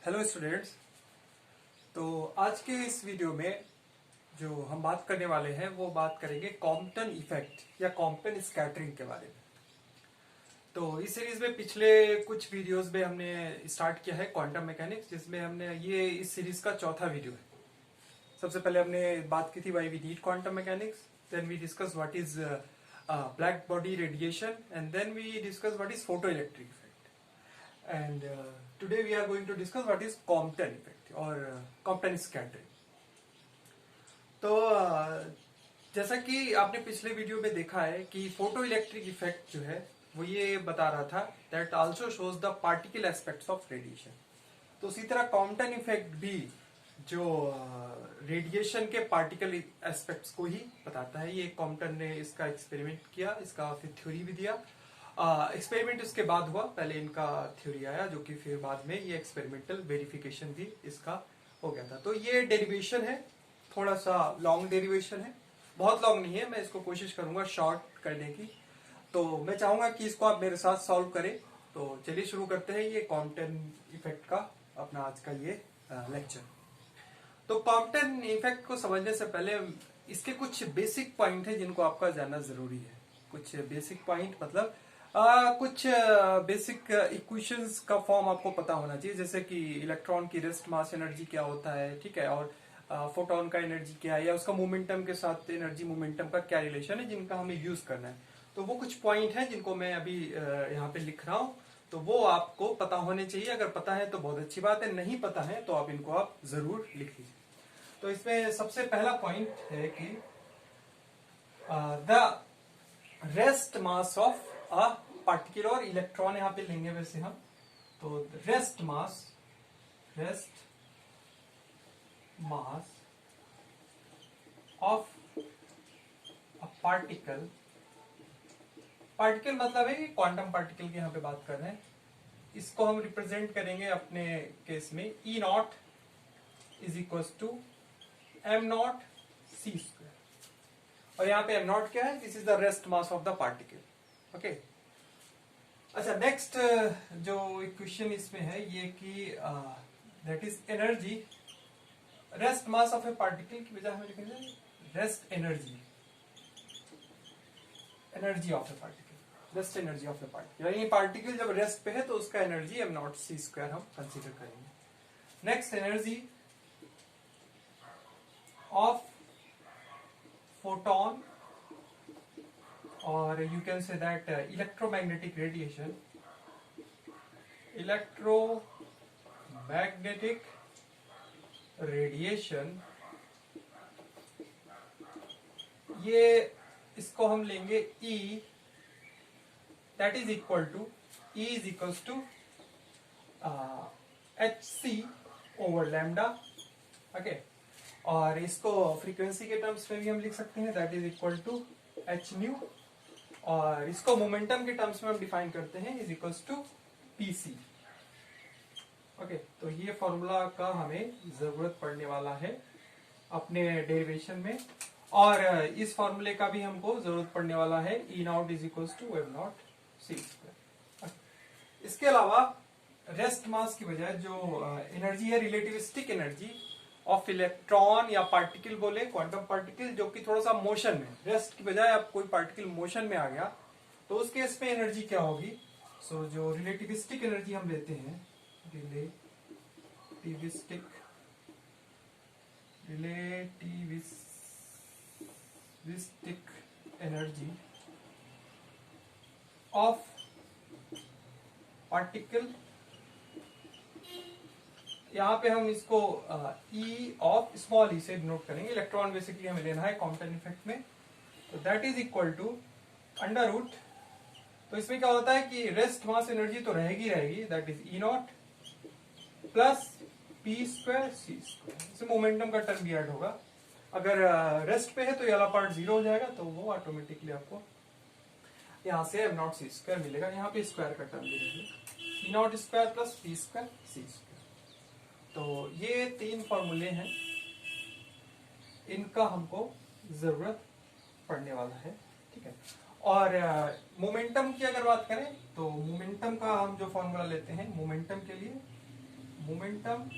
Hello students. तो आज के इस वीडियो में जो हम बात करने वाले हैं वो बात करेंगे कॉम्पटन इफेक्ट या कॉम्पटन स्कैटरिंग के बारे में। तो इस सीरीज में पिछले कुछ वीडियोस में हमने स्टार्ट किया है क्वांटम मैकेनिक्स, जिसमें हमने ये इस सीरीज का चौथा वीडियो है। सबसे पहले हमने बात की थी why we need quantum mechanics, then we discuss what is black body radiation and then we discuss what is photo electric effect. And today we are going to discuss what is Compton effect or Compton scattering. तो जैसा कि आपने पिछले video में देखा है कि photo electric effect जो है वो ये बता रहा था that also shows the particle aspects of radiation. तो उसी तरह कॉम्पटन इफेक्ट भी जो रेडिएशन के पार्टिकल एस्पेक्ट्स को ही बताता है। ये कॉम्पटन ने इसका एक्सपेरिमेंट किया, इसका फिर थ्योरी भी दिया। एक्सपेरिमेंट उसके बाद हुआ, पहले इनका थ्योरी आया जो कि फिर बाद में ये एक्सपेरिमेंटल वेरिफिकेशन भी इसका हो गया था। तो ये डेरिवेशन है, थोड़ा सा लॉन्ग डेरिवेशन है, बहुत लॉन्ग नहीं है। मैं इसको कोशिश करूंगा शॉर्ट करने की। तो मैं चाहूंगा कि इसको आप मेरे साथ सॉल्व करें। तो चलिए शुरू करते हैं ये कॉम्पटन इफेक्ट का अपना आज का ये लेक्चर। तो कॉम्पटन इफेक्ट को समझने से पहले इसके कुछ बेसिक पॉइंट है जिनको आपका जानना जरूरी है। कुछ बेसिक पॉइंट मतलब कुछ बेसिक इक्वेशंस का फॉर्म आपको पता होना चाहिए, जैसे कि इलेक्ट्रॉन की रेस्ट मास एनर्जी क्या होता है, ठीक है, और फोटोन का एनर्जी क्या है, या उसका मोमेंटम के साथ एनर्जी मोमेंटम का क्या रिलेशन है, जिनका हमें यूज करना है। तो वो कुछ पॉइंट है जिनको मैं अभी यहाँ पे लिख रहा हूँ। तो वो आपको पता होने चाहिए। अगर पता है तो बहुत अच्छी बात है, नहीं पता है तो आप इनको आप जरूर लिख लीजिए। तो इसमें सबसे पहला पॉइंट है कि the rest mass of a particle, और इलेक्ट्रॉन यहां पे लेंगे वैसे हम। तो rest mass of a particle मतलब है कि क्वांटम पार्टिकल की यहां पे बात कर रहे हैं। इसको हम रिप्रेजेंट करेंगे अपने केस में E naught is equal to M naught C square. और यहाँ पे एम नॉट क्या है? This is the rest mass of the particle. Okay, अच्छा, नेक्स्ट जो इक्वेशन इसमें है ये कि that is energy. Rest mass of a particle की बजाय हमें लिखेंगे rest energy of a particle, rest energy of a particle. यानी पार्टिकल जब रेस्ट पे है तो उसका energy M naught C square हम कंसीडर करेंगे। Next, energy of photon, or you can say that electromagnetic radiation, ये इसको हम लेंगे E, that is equal to E is equals to hc over lambda। Okay, और इसको फ्रीक्वेंसी के terms में भी हम लिख सकते हैं, that is equal to h new. और इसको मोमेंटम के टर्म्स में हम डिफाइन करते हैं is equals to PC. Okay, तो ये फॉर्मूला का हमें जरूरत पड़ने वाला है अपने डेरिवेशन में, और इस फॉर्मूले का भी हमको जरूरत पड़ने वाला है E naught is equals to M naught C square. इसके अलावा रेस्ट मास की बजाय जो एनर्जी है, रिलेटिविस्टिक एनर्जी ऑफ इलेक्ट्रॉन या पार्टिकल बोले, क्वांटम पार्टिकल जो कि थोड़ा सा मोशन में, रेस्ट की बजाय अब कोई पार्टिकल मोशन में आ गया तो उस केस में एनर्जी क्या होगी? सो जो रिलेटिविस्टिक एनर्जी हम लेते हैं, रिलेटिविस्टिक एनर्जी ऑफ पार्टिकल, यहाँ पे हम इसको ई ऑफ स्मॉल ई से डिनोट करेंगे। इलेक्ट्रॉन बेसिकली हमें लेना है कॉम्पटन इफेक्ट में। तो that is equal to under root. तो इसमें क्या होता है कि रेस्ट मास एनर्जी तो रहेगी, that is E naught plus P square C square. इसमें मोमेंटम का टर्म भी ऐड होगा। अगर रेस्ट पे है तो ये वाला पार्ट जीरो हो जाएगा, तो वो ऑटोमेटिकली आपको यहाँ से एम नॉट सी स्क्वायर मिलेगा। यहाँ पे स्क्वायर का टर्म भी रहेगा, E naught square plus P square C square. तो ये तीन फॉर्मूले हैं, इनका हमको जरूरत पड़ने वाला है, ठीक है। और मोमेंटम की अगर बात करें तो मोमेंटम का हम जो फॉर्मूला लेते हैं मोमेंटम के लिए, momentum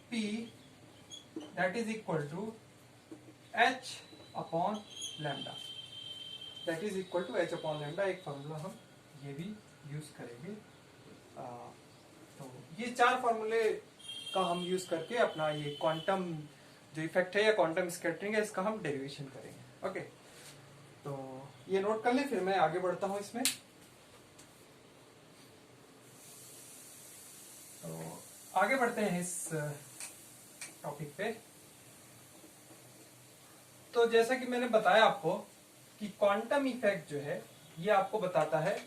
P that is equal to h upon lambda, that is equal to h upon lambda. एक फॉर्मूला हम ये भी यूज करेंगे। तो ये चार फॉर्मूले का हम यूज करके अपना ये क्वांटम जो इफेक्ट है या क्वांटम स्कैटरिंग है इसका हम डेरिवेशन करेंगे। ओके, तो ये नोट कर ले, फिर मैं आगे बढ़ता हूं इसमें। तो आगे बढ़ते हैं इस टॉपिक पे। तो जैसा कि मैंने बताया आपको कि क्वांटम इफेक्ट जो है ये आपको बताता है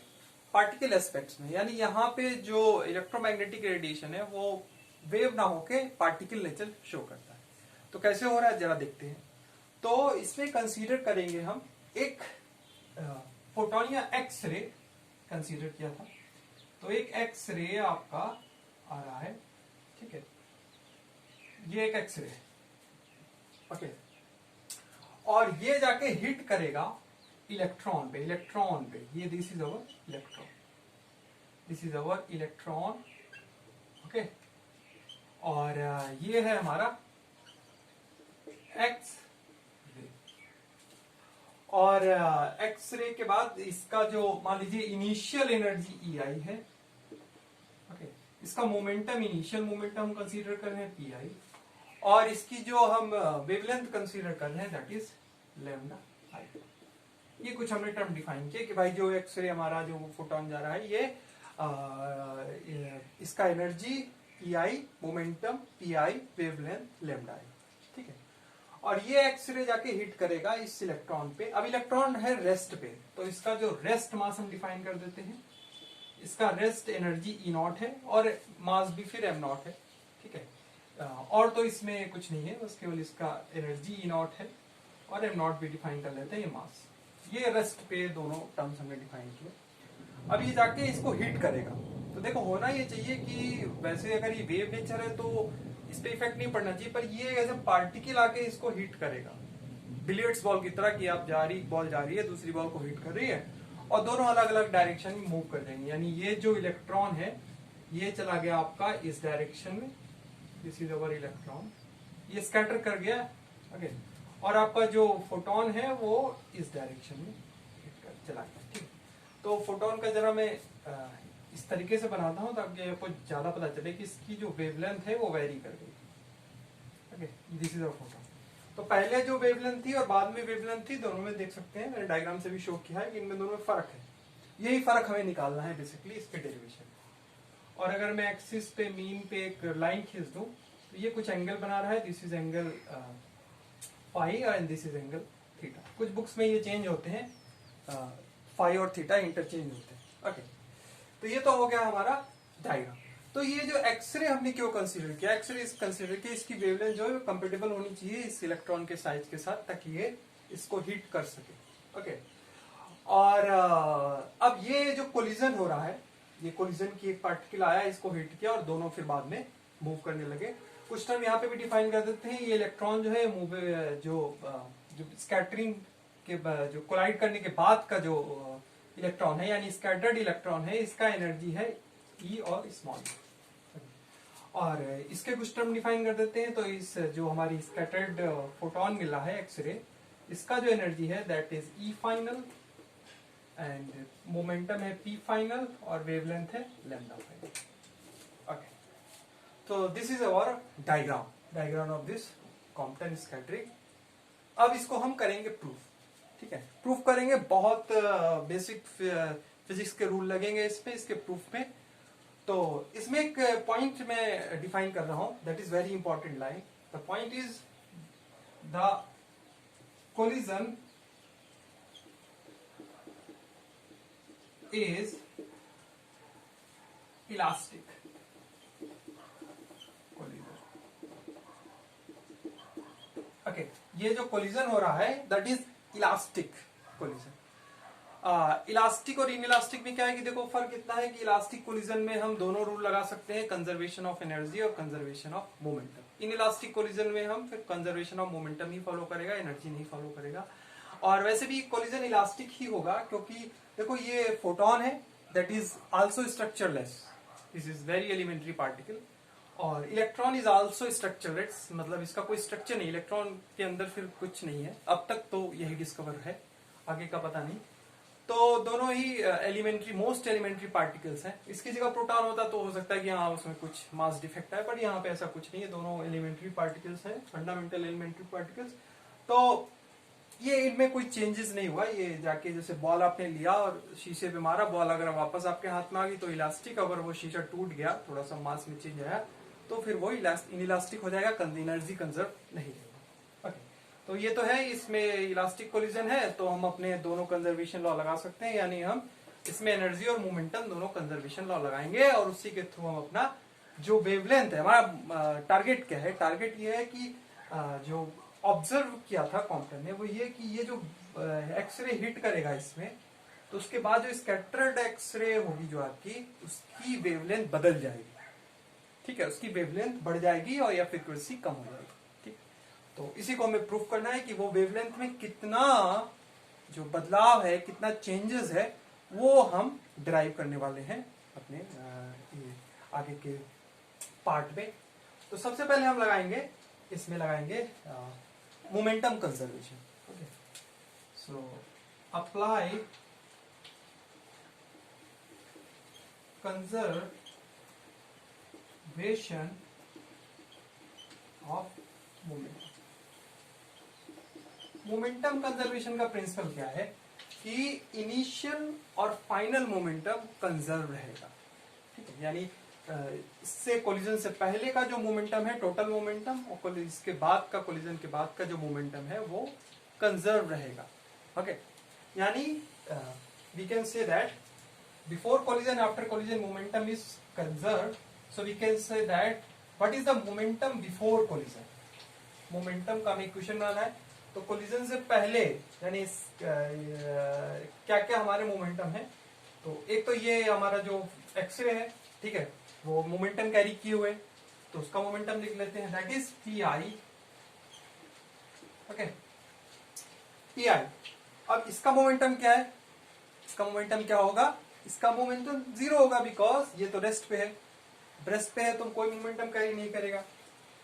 पार्टिकल एस्पेक्ट्स में, यानी यहाँ पे जो इलेक्ट्रोमैग्नेटिक रेडिएशन है वो वेव ना होके पार्टिकल नेचर शो करता है। तो कैसे हो रहा है जरा देखते हैं। तो इसमें कंसीडर करेंगे हम एक फोटोन या एक्स रे कंसीडर किया था। तो एक एक्स रे आपका आ रहा है, ठीक है, ये एक एक्स रे, ओके, और ये जाके हिट करेगा इलेक्ट्रॉन पे, ये this is our electron, this is our electron, okay, और ये है हमारा एक्स रे। और एक्स रे के बाद इसका जो मान लीजिए इनिशियल एनर्जी ई आई है, ओके, इसका मोमेंटम, इनिशियल मोमेंटम कंसीडर कर रहे हैं पी आई, और इसकी जो हम वेवलेंथ कंसीडर कर रहे हैं दैट इज लैम्डा आई। ये कुछ हमने टर्म डिफाइन किए कि भाई जो एक्सरे हमारा जो फोटोन जा रहा है ये इसका energy E I, momentum P I, wavelength lambda I, ठीक है। और ये एक्सरे जाके हिट करेगा इस इलेक्ट्रॉन पे। अब इलेक्ट्रॉन है रेस्ट पे, तो इसका जो रेस्ट मास हम डिफाइन कर देते हैं। इसका रेस्ट एनर्जी ई नॉट है और मास भी फिर एम नॉट है, ठीक है। और तो इसमें कुछ नहीं है, बस केवल इसका एनर्जी ई नॉट है और एम नॉट भी डिफाइन कर लेते हैं, ये मास। ये रेस्ट पे दोनों टर्म्स हमने डिफाइन किए। अब ये जाके इसको हिट करेगा, तो देखो होना ये चाहिए कि वैसे अगर ये वेव नेचर है तो इस पे इफेक्ट नहीं पड़ना चाहिए, पर ये एज ए पार्टिकल आके इसको हिट करेगा बिलियर्ड्स बॉल की तरह, कि आप बॉल जा रही है, दूसरी बॉल को हिट कर रही है और दोनों अलग अलग डायरेक्शन में मूव कर जाएंगे। यानी ये जो इलेक्ट्रॉन है ये चला गया आपका इस डायरेक्शन में, दिस इज अवर इलेक्ट्रॉन, ये स्कैटर कर गया, ओके, और आपका जो फोटोन है वो इस डायरेक्शन में चला गया, ठीक। तो फोटोन का जरा मैं इस तरीके से बनाता हूं ताकि आपको ज्यादा पता चले कि इसकी जो वेवलेंथ है वो वेरी कर गई, okay, this is our photon. तो पहले जो वेवलेंथ थी और बाद में वेवलेंथ थी, दोनों में देख सकते हैं, मैंने डायग्राम से भी शो किया है कि इनमें दोनों में फर्क है। यही फर्क हमें निकालना है बेसिकली इसके डेरिवेशन। और अगर मैं एक्सिस पे मीन पे एक लाइन खींच दूं तो ये कुछ एंगल बना रहा है, this is angle phi and this is angle theta. कुछ बुक्स में ये चेंज होते हैं, फाई और थीटा इंटरचेंज होते हैं, ओके। तो ये तो हो गया हमारा डायग्राम। तो ये जो एक्सरे हमने क्यों कंसीडर किया, एक्सरे इस कंसीडर किया इसकी वेवलेंथ जो है कंपेटेबल होनी चाहिए इस इलेक्ट्रॉन के साइज के साथ, ताकि ये इसको हिट कर सके, ओके। और अब ये जो कोलिजन हो रहा है, ये कोलिजन की एक पार्टिकल आया, इसको हिट किया और दोनों फिर बाद में मूव करने लगे। कुछ टर्म यहाँ पे भी डिफाइन कर देते हैं। ये इलेक्ट्रॉन जो है मूव जो स्कैटरिंग के जो कोलाइड करने के बाद का जो इलेक्ट्रॉन है, यानी स्कैटर्ड इलेक्ट्रॉन है, इसका एनर्जी है ई और स्मॉल। और इसके कुछ टर्म डिफाइन कर देते हैं। तो इस जो हमारी स्कैटर्ड फोटोन मिला है एक्सरे, इसका जो एनर्जी है that is E final and momentum है पी फाइनल और वेवलेंथ है लैम्डा फाइनल, ओके। तो this is our diagram of this Compton scattering. अब इसको हम करेंगे प्रूफ, ठीक है। प्रूफ करेंगे, बहुत बेसिक फिजिक्स के रूल लगेंगे इस पे, इसके प्रूफ में। तो इसमें एक पॉइंट मैं डिफाइन कर रहा हूं, that is very important line. The point is the collision is elastic collision, okay। ये जो कोलिजन हो रहा है that is elastic collision. Elastic और इनइलास्टिक में क्या है कि देखो फर्क इतना है कि इलास्टिक कोलिजन में हम दोनों रूल लगा सकते हैं, कंजर्वेशन ऑफ एनर्जी और conservation of momentum. Inelastic collision में हम फिर conservation of momentum he follow करेगा, एनर्जी नहीं फॉलो करेगा। और वैसे भी कोलिजन इलास्टिक ही होगा, क्योंकि देखो ये फोटोन है that is also structureless, this is very elementary particle. और इलेक्ट्रॉन इज आल्सो स्ट्रक्चरलेस, मतलब इसका कोई स्ट्रक्चर नहीं, इलेक्ट्रॉन के अंदर फिर कुछ नहीं है, अब तक तो यही डिस्कवर है, आगे का पता नहीं। तो दोनों ही एलिमेंट्री, मोस्ट एलिमेंट्री पार्टिकल्स हैं। इसकी जगह प्रोटॉन होता तो हो सकता है कि हाँ उसमें कुछ मास डिफेक्ट है, पर यहाँ पे ऐसा कुछ नहीं है, दोनों एलिमेंट्री पार्टिकल्स हैं, फंडामेंटल एलिमेंट्री पार्टिकल्स। तो ये इनमें कोई चेंजेस नहीं हुआ। ये जाके जैसे बॉल आपने लिया और शीशे पे मारा, बॉल अगर वापस आपके हाथ में आ गई तो इलास्टिक, अगर वो शीशा टूट गया, थोड़ा सा मास में चेंज आया, तो फिर वो इनइलास्टिक हो जाएगा, एनर्जी कंजर्व नहीं होगा। ओके, तो ये तो है, इसमें इलास्टिक कोलिजन है, तो हम अपने दोनों कंजर्वेशन लॉ लगा सकते हैं, यानी हम इसमें एनर्जी और मोमेंटम दोनों कंजर्वेशन लॉ लगाएंगे, और उसी के थ्रू हम अपना जो वेवलेंथ है, हमारा टारगेट क्या है, टारगेट ये है कि जो ऑब्जर्व किया था कॉम्पटन ने, वो ये कि ये जो एक्सरे हिट करेगा इसमें, तो उसके बाद जो स्कैटर्ड एक्सरे होगी जो आपकी, उसकी वेवलेंथ बदल जाएगी, ठीक है, उसकी वेवलेंथ बढ़ जाएगी और या फ्रीक्वेंसी कम हो जाएगी, ठीक। तो इसी को हमें प्रूफ करना है कि वो वेवलेंथ में कितना जो बदलाव है, कितना चेंजेस है, वो हम डिराइव करने वाले हैं अपने आगे के पार्ट में। तो सबसे पहले हम लगाएंगे, इसमें लगाएंगे momentum conservation. Okay, so apply conservation of momentum. Momentum conservation का प्रिंसिपल क्या है कि इनिशियल और फाइनल मोमेंटम कंजर्व रहेगा, ठीक है, यानी इससे कोलिजन से पहले का जो मोमेंटम है, टोटल मोमेंटम, और इसके बाद का, कोलिजन के बाद का जो मोमेंटम है, वो कंजर्व रहेगा। ओके, यानी we can say that before collision, after collision momentum is conserve, so we can say that what is the momentum before collision. Momentum का हमें इक्वेशन बनाना है, तो कोलिजन से पहले यानी क्या क्या हमारे मोमेंटम है, तो एक तो ये हमारा जो एक्सरे है, ठीक है, वो मोमेंटम कैरी किए हुए, तो उसका मोमेंटम लिख लेते हैं, that is P I. Okay, P I. अब इसका मोमेंटम क्या है, इसका मोमेंटम क्या होगा, इसका मोमेंटम जीरो होगा, बिकॉज ये तो रेस्ट पे है, रेस्ट पे है तो कोई मोमेंटम कैरी नहीं करेगा,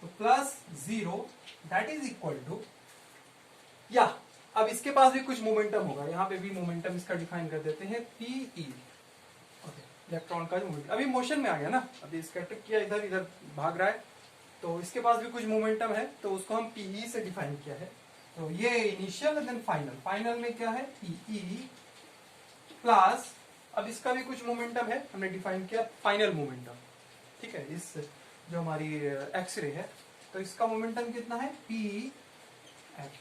तो plus zero that is equal to, या अब इसके पास भी कुछ मोमेंटम होगा, यहां पे भी मोमेंटम इसका डिफाइन कर देते हैं, पीई, इलेक्ट्रॉन का जो मोमेंटम अभी मोशन में आ गया ना, अभी स्कैटर किया, इधर इधर भाग रहा है, तो इसके पास भी कुछ मोमेंटम है, तो उसको हम पीई से डिफाइन किया है। तो ये इनिशियल देन फाइनल, फाइनल में क्या है, पीई प्लस, अब इसका भी कुछ मोमेंटम है, हमने डिफाइन किया फाइनल मोमेंटम, ठीक है, इस जो हमारी एक्सरे है, तो इसका मोमेंटम कितना है, पी एच।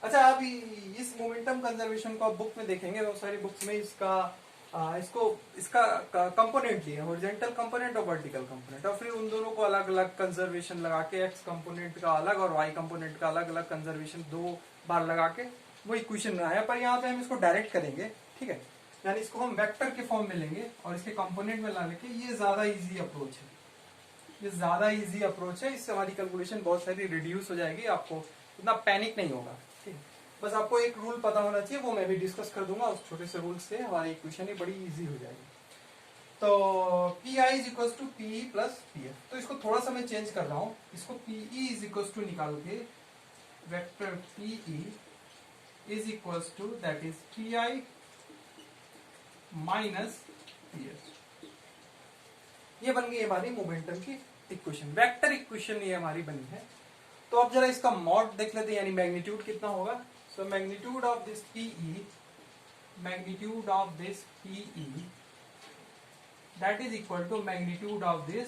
अच्छा, अभी इस मोमेंटम कंजर्वेशन को आप बुक में देखेंगे, बहुत सारी बुक्स में इसका कंपोनेंट लिया, हॉरिजॉन्टल कंपोनेंट और वर्टिकल कंपोनेंट, और फिर उन दोनों को अलग अलग कंजर्वेशन लगा के, एक्स कंपोनेंट का अलग और वाई कंपोनेंट का अलग अलग कंजर्वेशन 2 बार लगा के वो इक्वेशन बनाया, पर यहाँ पे हम इसको डायरेक्ट करेंगे, ठीक है, यानी इसको हम वेक्टर के फॉर्म में लेंगे और इसके कंपोनेंट में लाने के, ये ज्यादा इजी अप्रोच है, ये ज्यादा इजी अप्रोच है, इससे हमारी कैलकुलेशन बहुत सारी रिड्यूस हो जाएगी, आपको इतना पैनिक नहीं होगा, ठीक है। बस आपको एक रूल पता होना चाहिए, वो मैं भी डिस्कस कर दूंगा, उस छोटे से रूल से हमारी इक्वेशन ही बड़ी इजी हो जाएगी। तो P I is equal to PE plus P F, तो इसको थोड़ा सा मैं चेंज कर रहा हूं, इसको पीई इज इक्वल टू निकाल के vector PE is equal to that is P I minus P F, ये बन गई हमारी मोमेंटम की इक्वेशन, वेक्टर इक्वेशन ये हमारी बनी है। तो अब जरा इसका मॉड देख लेते हैं, यानी मैग्नीट्यूड कितना होगा। So magnitude of this PE, that is equal to magnitude of this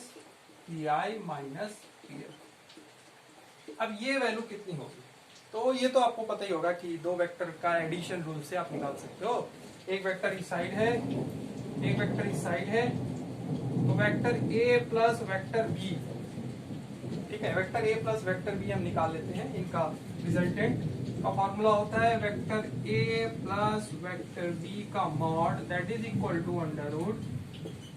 PI minus PF। अब ये वैल्यू कितनी होगी, तो ये तो आपको पता ही होगा कि दो वेक्टर का एडिशन रूल से आप निकाल सकते हो, एक वेक्टर इस साइड है, एक वेक्टर इस साइड है, तो vector A plus vector B, ठीक है, vector A plus vector B हम निकाल लेते हैं, इनका रिजल्टेंट का फॉर्मूला होता है vector A plus vector B का mod, that is equal to under root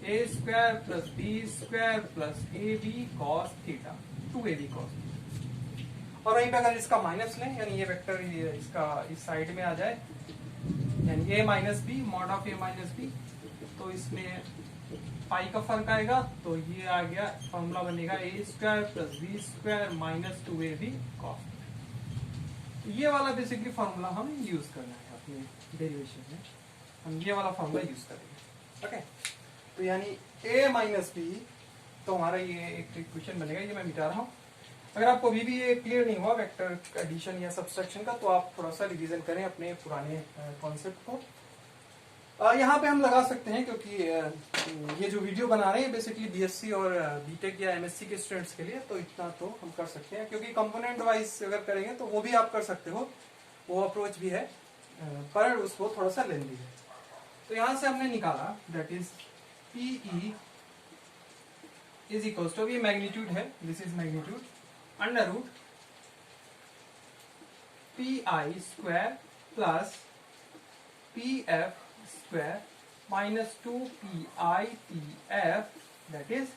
A square plus B square plus AB cos theta, 2AB cos। और वहीं पे अगर इसका माइनस लें, यानी ये वेक्टर इसका इस साइड में आ जाए, यानी A minus B, mod of A minus B, तो इसमें पाई का फर्क आएगा, तो ये आ गया फॉर्मूला बनेगा A square plus B square minus 2ab cos. ये वाला बेसिकली फॉर्मूला हम यूज करना है अपने डेरिवेशन में, हम ये वाला फॉर्मूला यूज करेंगे। ओके, तो यानी a माइनस बी, तो हमारा ये एक इक्वेशन बनेगा, ये मैं मिटा रहा हूँ। अगर आपको अभी भी ये क्लियर नहीं हुआ वेक्टर एडिशन या सब्सट्रैक्शन का, तो आप थोड़ा सा रिवीजन करें अपने पुराने कॉन्सेप्ट को। यहाँ पे हम लगा सकते हैं, क्योंकि ये जो वीडियो बना रहे हैं बेसिकली बीएससी और बीटेक या एमएससी के स्टूडेंट्स के लिए, तो इतना तो हम कर सकते हैं, क्योंकि कंपोनेंट वाइज अगर करेंगे तो वो भी आप कर सकते हो, वो अप्रोच भी है, पर उसको थोड़ा सा लेंदी है। तो यहां से हमने निकाला that is PE is equal to, अभी मैग्नीट्यूड है, this is magnitude, under root P I square plus P F square minus 2pi pf, that is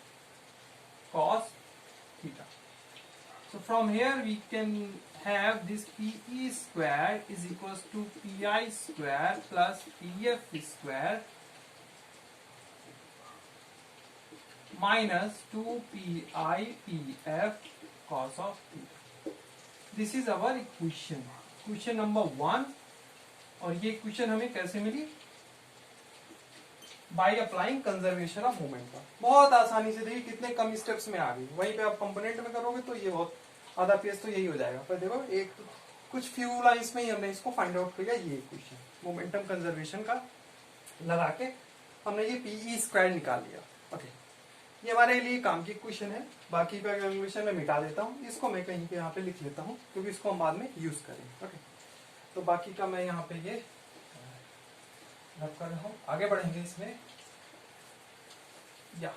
cos theta. So from here we can have this pe square is equals to pi square plus pf square minus 2pi pf cos of theta. This is our equation number 1। और ये equation हमें कैसे मिली? By applying conservation of momentum. बहुत आसानी से, देखिए कितने कम स्टेप्स में आ गई। वहीं पे आप कंपोनेंट में करोगे तो ये बहुत आधा पेज तो यही हो जाएगा, पर देखो एक कुछ फ्यू लाइंस में ही हमने इसको फाइंड आउट किया। ये इक्वेशन मोमेंटम कंजर्वेशन का लगा के हमने ये पीई स्क्वायर निकाल लिया। ओके, ये हमारे लिए काम की इक्वेशन है। बाकी का इक्वेशन मैं मिटा देता हूँ, इसको मैं कहीं पे यहाँ पे लिख लेता हूँ, क्योंकि इसको हम बाद में यूज करेंगे। ओके, तो बाकी का मैं यहाँ पे ये रख कर रहा हूं, आगे बढ़ेंगे इसमें। या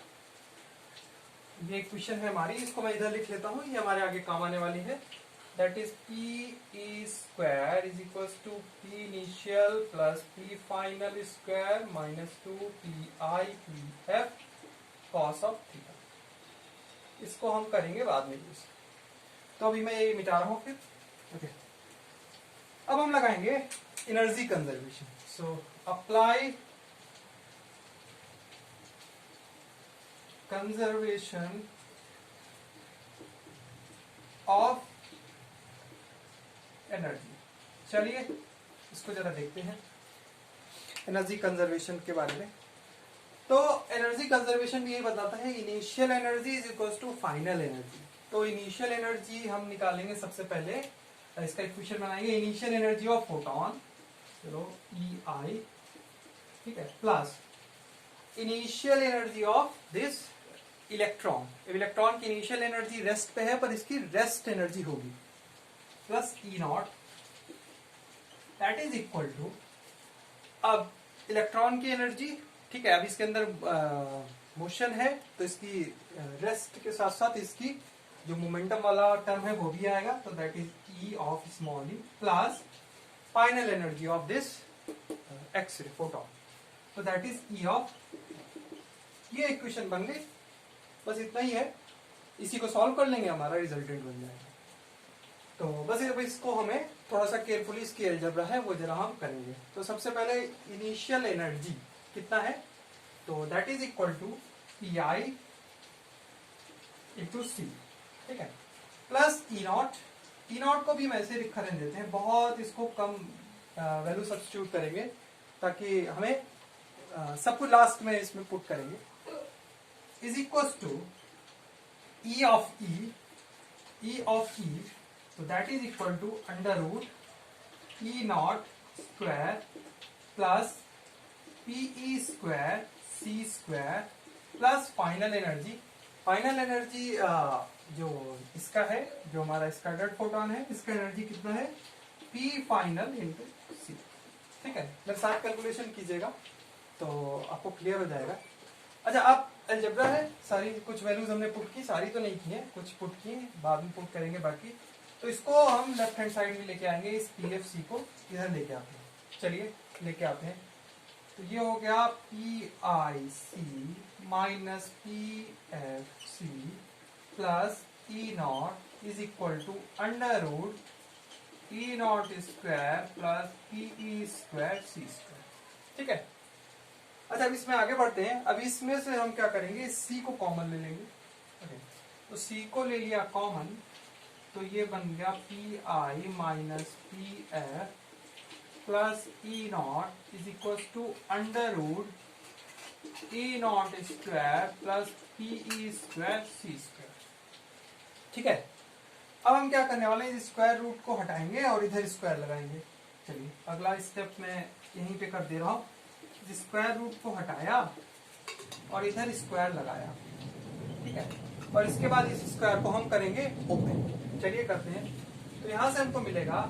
ये इक्वेशन है हमारी, इसको मैं इधर लिख लेता हूं, ये हमारे आगे काम आने वाली है। That is P E square is equal to P initial plus P final square minus 2pi pf cos of theta. इसको हम करेंगे बाद में यूज, तो अभी मैं ये मिटा रहा हूं फिर। ओके, अब हम लगाएंगे energy conservation. So apply conservation of energy. चलिए इसको जरा देखते हैं एनर्जी कंजर्वेशन के बारे में। तो एनर्जी कंजर्वेशन भी यही बताता है, initial energy is equal to final energy. तो इनिशियल एनर्जी हम निकालेंगे सबसे पहले, इसका इक्वेशन बनाएंगे, इनिशियल एनर्जी ऑफ फोटोन, चलो ई आई, ठीक है, plus initial energy of this electron. Electron की इनिशियल एनर्जी रेस्ट पे है, पर इसकी रेस्ट एनर्जी होगी, plus E naught, that is equal to, अब इलेक्ट्रॉन की एनर्जी, ठीक है, अब इसके अंदर मोशन है तो इसकी रेस्ट के साथ साथ इसकी जो मोमेंटम वाला टर्म है वो भी आएगा, तो that is E of small E plus final energy of this X-ray photon, तो दैट इज ई ऑफ। ये इक्वेशन बन गई, बस इतना ही है, इसी को सॉल्व कर लेंगे, हमारा रिजल्टेंट बन जाएगा। तो बस इसको हमें थोड़ा सा केयरफुली, इसकी अलजेब्रा है वो जरा हम करेंगे। तो सबसे पहले इनिशियल एनर्जी कितना है, तो that is equal to P I into C, ठीक है, plus E naught. E naught को भी हम ऐसे लिखा रहने देते हैं, बहुत इसको कम वैल्यू सब्स्टिट्यूट करेंगे ताकि हमें सब कुछ लास्ट में इसमें पुट करेंगे, is equal to E of E of E, तो that is equal to under root E naught square plus PE square C square plus final energy. Final energy जो इसका है, जो हमारा स्कैटर्ड फोटोन है, इसका एनर्जी कितना है, पी फाइनल इंटू सी, ठीक है। मेरे साथ कैलकुलेशन कीजिएगा तो आपको क्लियर हो जाएगा। अच्छा, अब अलजेब्रा है, सारी कुछ वैल्यूज हमने पुट की, सारी तो नहीं की है, कुछ पुट की, बाद में पुट करेंगे बाकी। तो इसको हम लेफ्ट हैंड साइड में लेके आएंगे, इस पी एफ सी को इधर लेके आते हैं। चलिए लेके आते हैं, तो ये हो गया P I C minus P F C plus E naught is equal to under root E naught square plus P E square C square, ठीक है। अच्छा, अच्छा अब इसमें आगे बढ़ते हैं। अब इसमें से हम क्या करेंगे, सी को कॉमन ले लेंगे। ओके, तो सी को ले लिया कॉमन, तो ये बन गया P I minus P F plus E naught is equal to under root E naught square plus P E square C square. ठीक है, अब हम क्या करने वाले हैं, स्क्वायर रूट को हटाएंगे और इधर स्क्वायर लगाएंगे। चलिए अगला स्टेप मैं यहीं पे कर दे रहा हूँ। स्क्वायर रूट को हटाया और इधर स्क्वायर लगाया। ठीक है, और इसके बाद इस स्क्वायर को हम करेंगे ओपन। चलिए करते हैं। तो यहां से हमको मिलेगा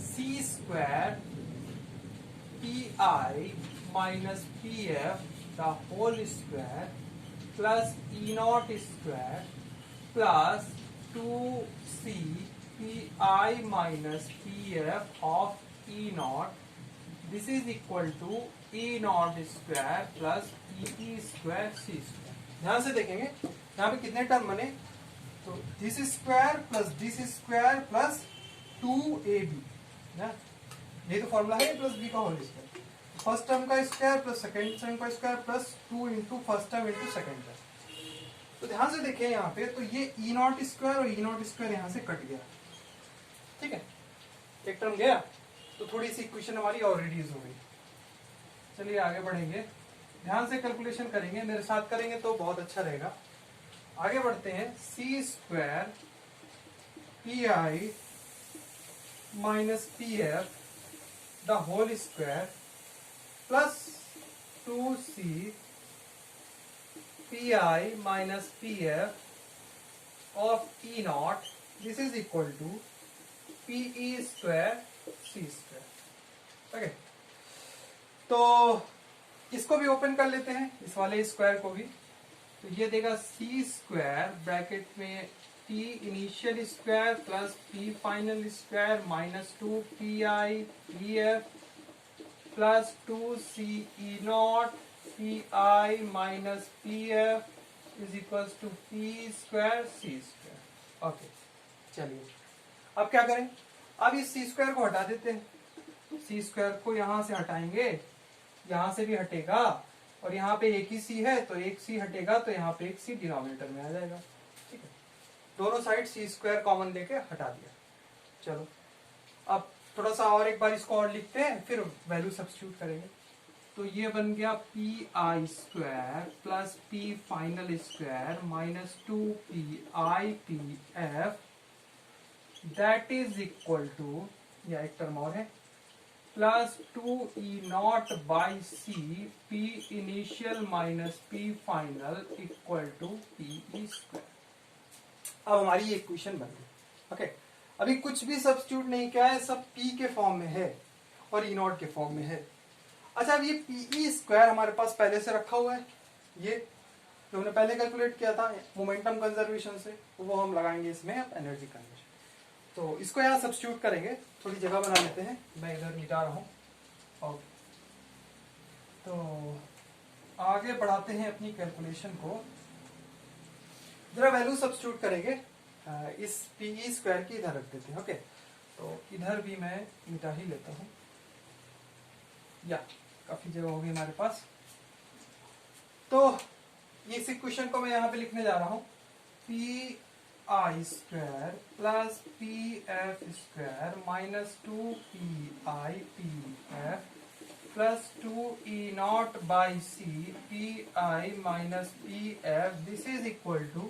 C square P I minus P F the whole square plus E naught square plus 2c pi minus pf of e naught. This is equal to e naught square plus pe square c square. ध्यान से देखेंगे यहाँ पे कितने term बने, तो this square plus this square plus 2ab, ये तो फॉर्मूला है प्लस बी का होल स्क्वायर। फर्स्ट टर्म का स्क्वायर प्लस सेकेंड टर्म का square plus 2 into first term into second term. तो ध्यान से देखें यहाँ पे, तो ये ई नॉट स्क्वायर और ई नॉट स्क्वायर यहाँ से कट गया। ठीक है, एक टर्म गया, तो थोड़ी सी इक्वेशन हमारी और रिड्यूस हो गई। चलिए आगे बढ़ेंगे, ध्यान से कैलकुलेशन करेंगे, मेरे साथ करेंगे तो बहुत अच्छा रहेगा। आगे बढ़ते हैं। C square P I minus P F the whole square plus 2c pi minus pf of e naught, this is equal to pe square c square। Okay, तो इसको भी ओपन कर लेते हैं, इस वाले स्क्वायर को भी। तो ये देगा सी स्क्वायर ब्रैकेट में p initial square plus p final square minus 2 pi pf plus 2c e naught pi minus pf is equal to p square c square. Okay, चलिए अब क्या करें, अब इस c स्क्वायर को हटा देते हैं। c स्क्वायर को यहां से हटाएंगे, यहां से भी हटेगा, और यहाँ पे एक ही c है तो एक c हटेगा, तो यहाँ पे एक c डिनोमिनेटर में आ जाएगा। ठीक है, दोनों साइड c स्क्वायर कॉमन लेके हटा दिया। चलो अब थोड़ा सा और एक बार इसको और लिखते हैं, फिर वैल्यू सब्स्टिट्यूट करेंगे। तो ये बन गया P I square plus P final square minus 2 P I P F that is equal to, या एक टर्म और है, plus 2 E naught by C P initial minus P final equal to P E square. अब हमारी ये equation बन गई। Okay, अभी कुछ भी सब्स्टिट्यूट नहीं किया है, सब p के फॉर्म में है और ई नॉट के फॉर्म में है। अच्छा, अब ये पीई स्क्वायर हमारे पास पहले से रखा हुआ है, ये जो हमने पहले कैलकुलेट किया था मोमेंटम कंजर्वेशन से, वो हम लगाएंगे इसमें अब एनर्जी कन्वर्जन। तो इसको यहाँ सब्स्टिट्यूट करेंगे, थोड़ी जगह बना लेते हैं, मैं इधर मिटा रहा हूँ। और तो आगे बढ़ाते हैं अपनी कैलकुलेशन को, जरा वैल्यू सब्स्टिट्यूट करेंगे। इस पीई स्क्वायर की इधर रख देते हैं। ओके, तो इधर भी मैं मिटा ही लेता हूँ, या काफी जगह होगी हमारे पास। तो इस इक्वेशन को मैं यहाँ पे लिखने जा रहा हूँ, P I square plus P F square minus 2 P I P F plus 2 E naught by C P I minus P F, this is equal to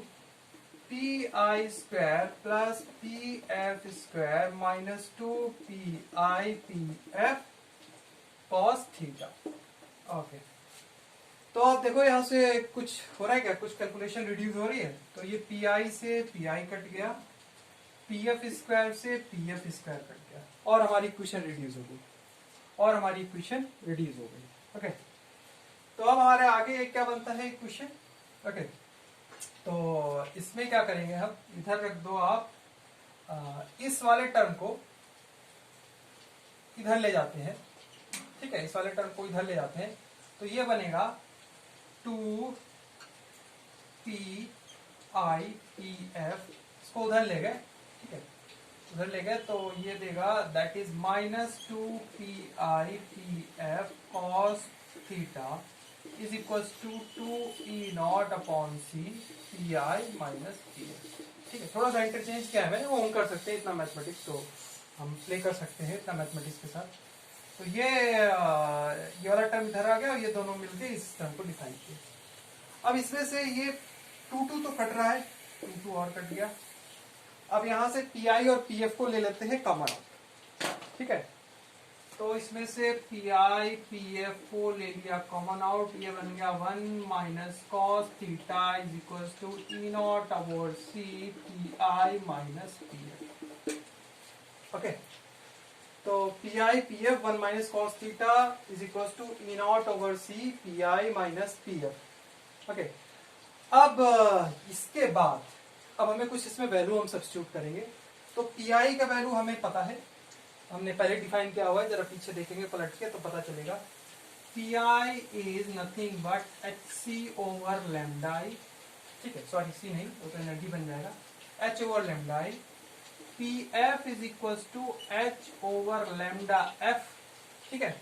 P I square plus P F square minus 2 P I P F cos theta. Okay, तो आप देखो यहाँ से कुछ हो रहा है क्या, कुछ कैलकुलेशन रिड्यूस हो रही है। तो ये पी आई से पी आई कट गया, पी एफ स्क्वायर से पी एफ स्क्वायर कट गया, और हमारी इक्वेशन रिड्यूस हो गई, और हमारी इक्वेशन रिड्यूस हो गई। ओके, तो अब हमारे आगे क्या बनता है इक्वेशन। ओके, तो इसमें क्या करेंगे हम, इधर रख दो आप, इस वाले टर्म को इधर ले जाते हैं। ठीक है, इस वाले टर्म को इधर ले जाते हैं, तो ये बनेगा 2 पी आई पी एफ, इसको उधर ले गए। ठीक है, उधर ले गए तो ये देगा that is minus 2 P I P F cos theta is equal to 2E0 upon C P I minus P F. ठीक है, थोड़ा सा इंटरचेंज किया है मैंने, वो हम कर सकते हैं, इतना मैथमेटिक्स तो हम प्ले कर सकते हैं इतना मैथमेटिक्स के साथ। तो ये वाला टर्म इधर आ गया और ये दोनों मिलके इस टर्म को डिफाइन किए। अब इसमें से ये 2 तो कट रहा है, 2 और कट गया। अब यहां से पी आई और पी एफ को ले लेते हैं कॉमन आउट। ठीक है, तो इसमें से पी आई पी एफ को ले लिया कॉमन आउट, ये बन गया 1 minus cos theta is equal to E0 over C P I minus P F. Okay, तो P I P F 1 minus cos theta is equal to E0 over C P I minus P F. Okay, अब इसके बाद अब हमें कुछ इसमें value हम substitute करेंगे। तो पी आई का वैल्यू हमें पता है, हमने पहले डिफाइन किया हुआ है, जरा पीछे देखेंगे पलट के तो पता चलेगा। P I is nothing but H C over lambda I. ठीक है, सॉरी सी नहीं, वो तो एनर्जी बन जाएगा, H over lambda I. P F is equal to H over lambda F. ठीक है,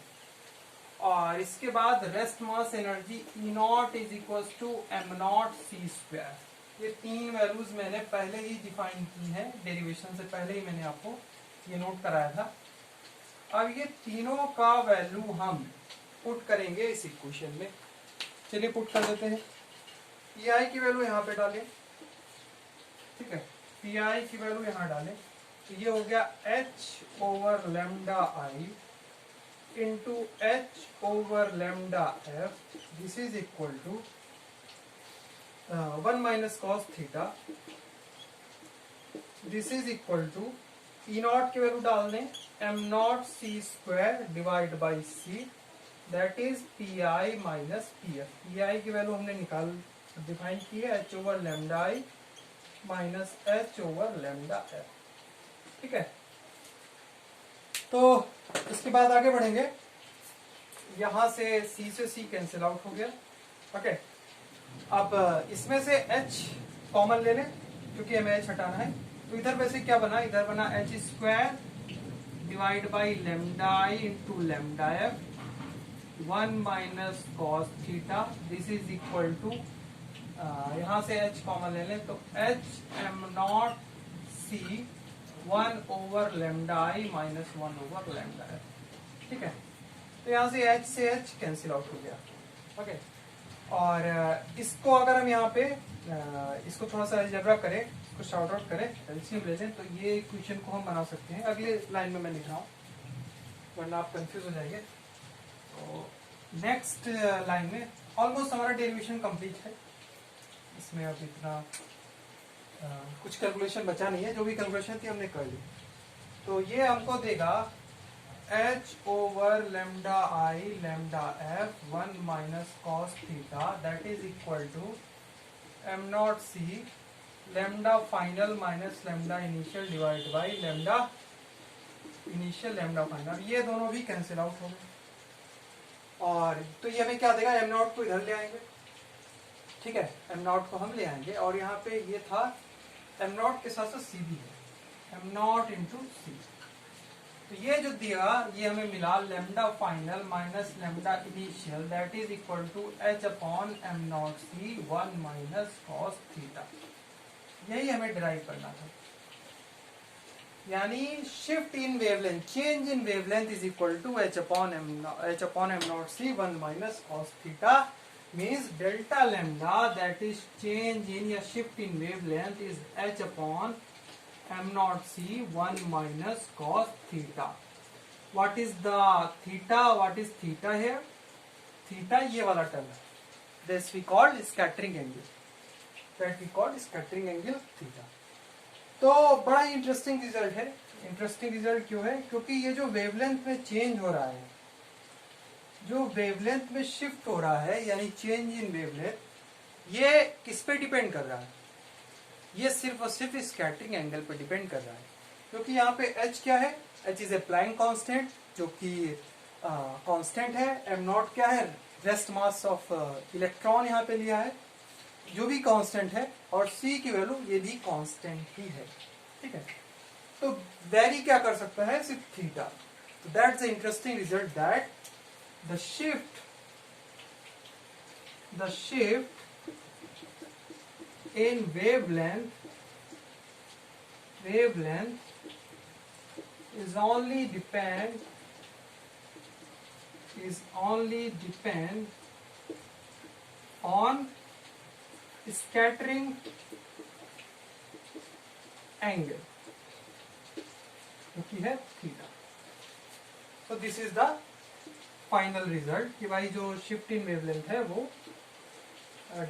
और इसके बाद rest mass energy E naught is equal to M naught C square. ये 3 वैल्यूज मैंने पहले ही डिफाइन की है, डेरिवेशन से पहले ही मैंने आपको ये नोट कराया था। अब ये तीनों का वैल्यू हम पुट करेंगे इस इक्वेशन में। चलिए पुट कर देते हैं। पी आई की वैल्यू यहाँ पे डालें। ठीक है, पी आई की वैल्यू यहाँ डालें तो ये हो गया H over lambda I into H over lambda F. This is equal to 1 minus cos theta. This is equal to E0 की वैल्यू डाल दें, M naught C square divide by C, that is P I minus P F. P I की value हमने define की है H over lambda I minus H over lambda F. ठीक है, तो इसके बाद आगे बढ़ेंगे। यहां से सी कैंसिल आउट हो गया। ओके, अब इसमें से h कॉमन ले लें क्योंकि हमें h हटाना है। तो इधर वैसे क्या बना, इधर बना H square divide by lambda I into lambda F 1 minus cos theta. This is equal to, यहां से h कॉमन ले लें तो H M naught C 1 over lambda I minus 1 over lambda F. ठीक है, तो यहां से h कैंसिल आउट हो गया। ओके, और इसको अगर हम यहाँ पे इसको थोड़ा सा अलजेब्रा करें, इसको शॉर्ट आउट करें, एलसीएम ले लें, तो ये इक्वेशन को हम बना सकते हैं। अगले लाइन में मैं लिख रहा हूँ वरना आप कंफ्यूज हो जाएंगे। तो नेक्स्ट लाइन में ऑलमोस्ट हमारा डेरिवेशन कंप्लीट है। इसमें अब इतना कुछ कैलकुलेशन बचा नहीं है, जो भी कैलकुलेशन थी हमने कर ली। तो ये हमको देगा H over lambda I lambda F 1 minus cos theta, that is equal to M naught C lambda final minus lambda initial divide by lambda initial lambda final. ये दोनों भी कैंसिल आउट हो गए। और तो ये हमें क्या देगा, एम नॉट को इधर ले आएंगे। ठीक है, एम नॉट को हम ले आएंगे और यहाँ पे ये था एम नॉट के साथ साथ सी भी है, एम नॉट इंटू सी। तो ये जो दिया ये हमें मिला lambda final minus lambda initial, that is equal to H upon M naught C 1 minus cos theta. यही हमें डिराइव करना था, यानी shift in wavelength, change in wavelength is equal to H upon M naught C 1 minus cos theta. means delta lambda, that is change in या shift in wavelength, is h upon m naught c 1 minus cos theta. What is the theta? What is theta here? Theta ये वाला term है, this we call scattering angle, that we call scattering angle theta. तो बड़ा interesting result है। Interesting result क्यों है? क्योंकि ये जो वेवलेंथ में चेंज हो रहा है, जो वेवलेंथ में शिफ्ट हो रहा है, यानी चेंज इन वेवलेंथ, ये किस पे डिपेंड कर रहा है? ये सिर्फ और सिर्फ स्कैटरिंग एंगल पे डिपेंड कर रहा है। क्योंकि यहाँ पे h क्या है? h is a plank constant, जो कि कांस्टेंट है। m नॉट क्या है? रेस्ट मास ऑफ इलेक्ट्रॉन यहाँ पे लिया है, जो भी कांस्टेंट है, और c की वैल्यू ये भी कांस्टेंट ही है। ठीक है, तो वेरी क्या कर सकता है? सिर्फ theta. That's the interesting result, that the shift the shift in wavelength is only depend on scattering angle जो कि है थीटा। तो this is the final result कि भाई जो शिफ्ट इन वेवलेंथ है वो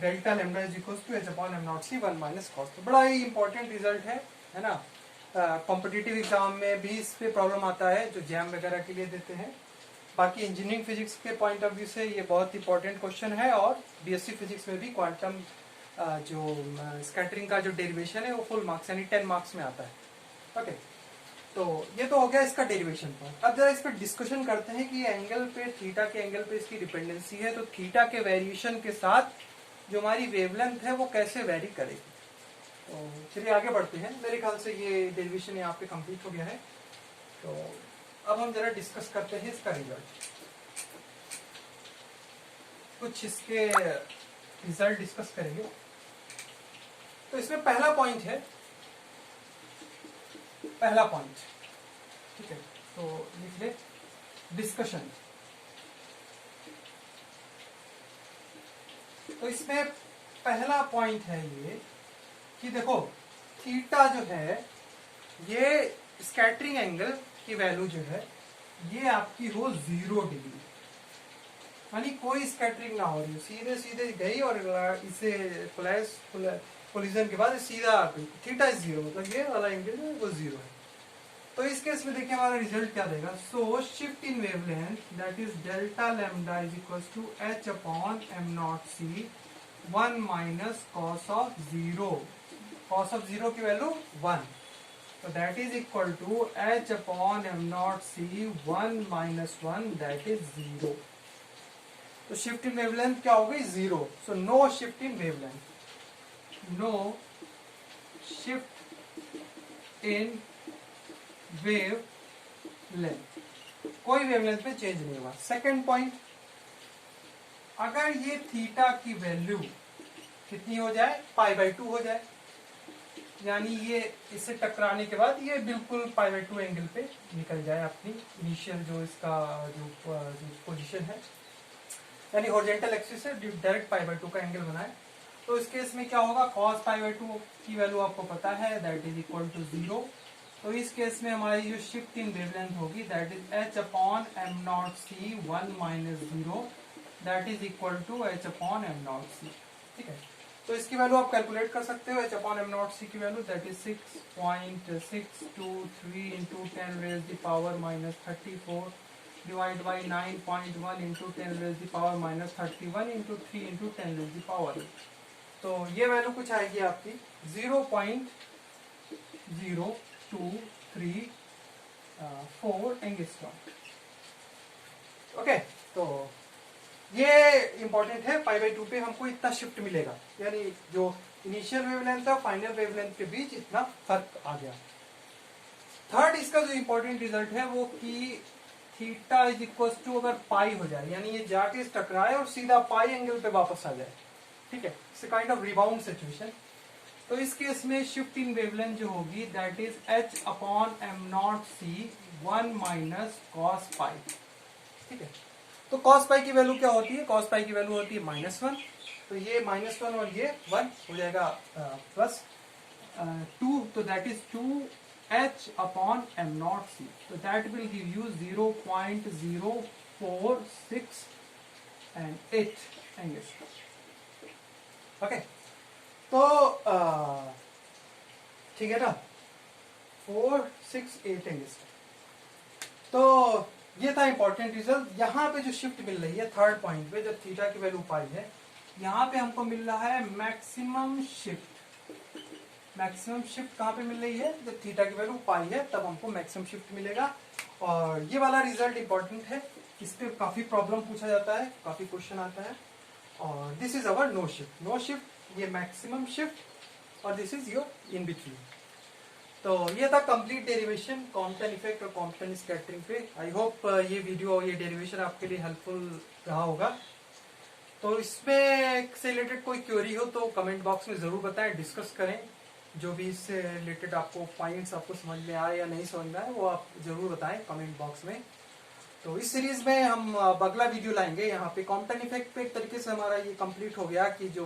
delta lambda is equal to H upon M naught C 1 minus cos. तो बड़ा ही इंपॉर्टेंट रिजल्ट है ना। कॉम्पिटिटिव एग्जाम में भी इस पे प्रॉब्लम आता है जो जैम वगैरह के लिए देते हैं। बाकी इंजीनियरिंग फिजिक्स के पॉइंट ऑफ व्यू से ये बहुत इंपॉर्टेंट क्वेश्चन है और बीएससी फिजिक्स में भी क्वांटम जो स्कैटरिंग का जो डेरिवेशन है वो फुल मार्क्स यानी 10 मार्क्स में आता है। ओके, तो ये तो हो गया इसका डेरिवेशन पार्ट। अब जरा इस पर डिस्कशन करते हैं कि एंगल पे थीटा के एंगल पे इसकी डिपेंडेंसी है, तो थीटा के वेरिएशन के साथ जो हमारी वेवलेंथ है वो कैसे वेरी करेगी। तो चलिए आगे बढ़ते हैं। मेरे ख्याल से ये डेरिवेशन यहाँ पे कंप्लीट हो गया है। तो अब हम जरा डिस्कस करते हैं इसका रिजल्ट। कुछ इसके रिजल्ट डिस्कस करेंगे। तो इसमें पहला पॉइंट है, पहला पॉइंट, ठीक है, तो लिख ले डिस्कशन। तो इसमें पहला पॉइंट है ये कि देखो थीटा जो है ये स्कैटरिंग एंगल की वैल्यू जो है ये आपकी हो 0 डिग्री, यानी कोई स्कैटरिंग ना हो रही, सीधे सीधे गई और इसे फ्लैश कोलिजन के बाद सीधा थीटा इज 0, मतलब ये वाला एंगल है वो 0 है। तो इस केस में देखिए हमारा रिजल्ट क्या देगा। So shift in wavelength that is delta lambda is equal to H upon M naught C 1 minus cos of 0। Cos of 0 की वैल्यू 1, तो that is equal to H upon M naught C 1 minus 1 that is 0। तो shift in wavelength क्या हो गई 0। So no shift in wavelength, no shift in wavelength, कोई wavelength में change नहीं हुआ। सेकेंड पॉइंट, अगर ये थीटा की वैल्यू कितनी हो जाए π/2 हो जाए, यानी ये इससे टकराने के बाद ये बिल्कुल π/2 एंगल पे निकल जाए अपनी इनिशियल जो इसका जो पोजीशन है, यानी हॉरिजॉन्टल एक्सिस से डायरेक्ट π/2 का एंगल बनाए, तो इस केस में क्या होगा cos π/2 की वैल्यू आपको पता है दैट इज इक्वल टू 0। तो इस केस में हमारी जो शिफ्ट इन वेवलेंथ होगी that is H upon M naught C 1 minus 0 that is equal to H upon M naught C. ठीक है, तो इसकी वैल्यू आप कैलकुलेट कर सकते हो। H upon M naught C की value that is 6.623 into 10 raise the power minus 34 divide by 9.1 into 10 raise the power minus 31 into 3 into 10 raise the power. तो ये वैल्यू कुछ आएगी आपकी 0.0234 एंगस्ट्रॉम। ओके, तो ये इंपॉर्टेंट है, π/2 पे हमको इतना शिफ्ट मिलेगा, यानी जो इनिशियल वेवलेंथ था फाइनल वेवलेंथ के बीच इतना फर्क आ गया। थर्ड इसका जो इंपॉर्टेंट रिजल्ट है वो कि थीटा इज इक्वल टू अगर पाई हो जाए, यानी ये जाके टकराए और सीधा पाई एंगल पे वापस आ जाए, ठीक है, it's kind of rebound situation. तो इस केस में शिफ्ट इन वेवलेंथ जो होगी that is H upon M naught C 1 minus cos pi. ठीक है, तो cos पाई की वैल्यू क्या होती है, cos पाई की वैल्यू होती है -1, तो ये -1 और ये 1 हो जाएगा प्लस 2, तो that is 2h upon M naught C, तो that will give you 0.0468 angstrom. Okay, तो ठीक है ना, 468 एंगस्ट्रॉम। तो ये था इंपॉर्टेंट रिजल्ट। यहाँ पे जो शिफ्ट मिल रही है थर्ड पॉइंट पे, जब थीटा की वैल्यू पाई है, यहाँ पे हमको मिल रहा है मैक्सिमम शिफ्ट। मैक्सिमम शिफ्ट कहाँ पे मिल रही है, जब थीटा की वैल्यू पाई है तब हमको मैक्सिमम शिफ्ट मिलेगा। और ये वाला रिजल्ट इंपॉर्टेंट है, इस पे काफी प्रॉब्लम पूछा जाता है, काफी क्वेश्चन आता है। और this is our no shift, no shift, ये मैक्सिमम शिफ्ट, और this is your in between. तो ये था कंप्लीट डेरिवेशन कॉम्पटन इफेक्ट और कॉम्पटन स्कैटरिंग पे। आई होप ये वीडियो और ये डेरिवेशन आपके लिए हेल्पफुल रहा होगा। तो इसमें से रिलेटेड कोई क्वेरी हो तो कमेंट बॉक्स में जरूर बताएं, डिस्कस करें। जो भी इससे रिलेटेड आपको पॉइंट्स आपको समझ में आए या नहीं समझ में आए वो आप जरूर बताएं कमेंट बॉक्स में। तो इस सीरीज में हम अब अगला वीडियो लाएंगे। यहाँ पे कॉम्पटन इफेक्ट पे एक तरीके से हमारा ये कंप्लीट हो गया कि जो